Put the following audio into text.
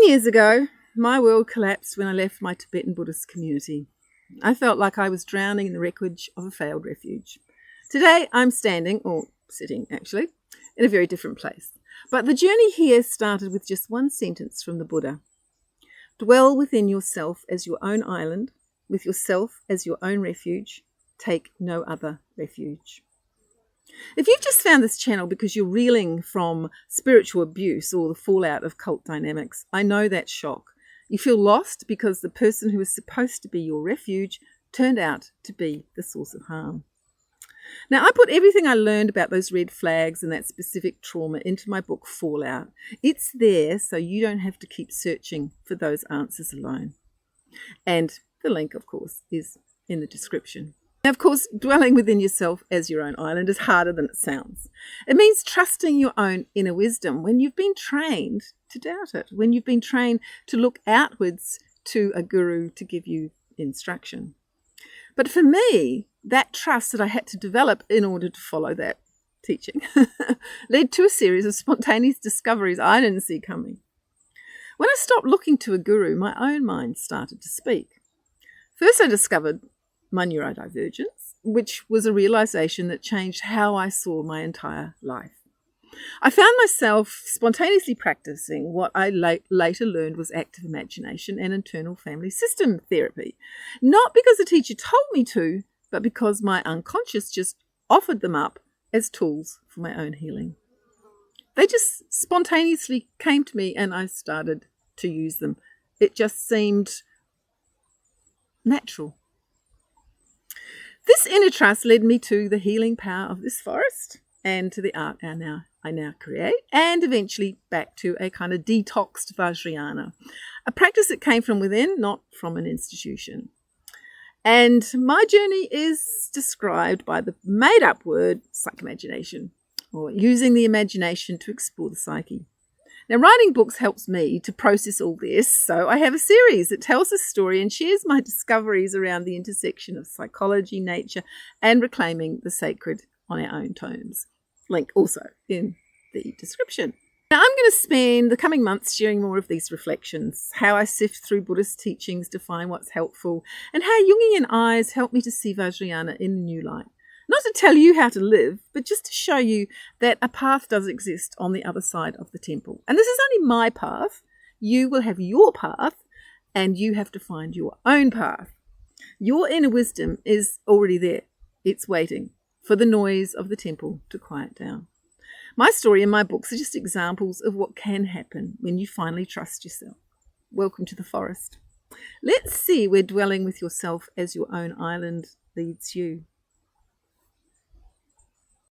years ago, my world collapsed when I left my Tibetan Buddhist community. I felt like I was drowning in the wreckage of a failed refuge. Today, I'm standing, or sitting actually, in a very different place. But the journey here started with just one sentence from the Buddha. Dwell within yourself as your own island, with yourself as your own refuge. Take no other refuge. If you've just found this channel because you're reeling from spiritual abuse or the fallout of cult dynamics, I know that shock. You feel lost because the person who was supposed to be your refuge turned out to be the source of harm. Now, I put everything I learned about those red flags and that specific trauma into my book, Fallout. It's there so you don't have to keep searching for those answers alone. And the link, of course, is in the description. Now, of course, dwelling within yourself as your own island is harder than it sounds. It means trusting your own inner wisdom when you've been trained to doubt it, when you've been trained to look outwards to a guru to give you instruction. But for me, that trust that I had to develop in order to follow that teaching led to a series of spontaneous discoveries I didn't see coming. When I stopped looking to a guru, my own mind started to speak. First, I discovered my neurodivergence, which was a realization that changed how I saw my entire life. I found myself spontaneously practicing what I later learned was active imagination and internal family system therapy. Not because the teacher told me to, but because my unconscious just offered them up as tools for my own healing. They just spontaneously came to me and I started to use them. It just seemed natural. This inner trust led me to the healing power of this forest and to the art I now create, and eventually back to a kind of detoxed Vajrayana, a practice that came from within, not from an institution. And my journey is described by the made-up word psychimagination, or using the imagination to explore the psyche. Now, writing books helps me to process all this, so I have a series that tells a story and shares my discoveries around the intersection of psychology, nature, and reclaiming the sacred on our own terms. Link also in the description. Now, I'm going to spend the coming months sharing more of these reflections, how I sift through Buddhist teachings to find what's helpful, and how Jungian eyes help me to see Vajrayana in a new light. Not to tell you how to live, but just to show you that a path does exist on the other side of the temple. And this is only my path. You will have your path, and you have to find your own path. Your inner wisdom is already there. It's waiting for the noise of the temple to quiet down. My story and my books are just examples of what can happen when you finally trust yourself. Welcome to the forest. Let's see where dwelling with yourself as your own island leads you.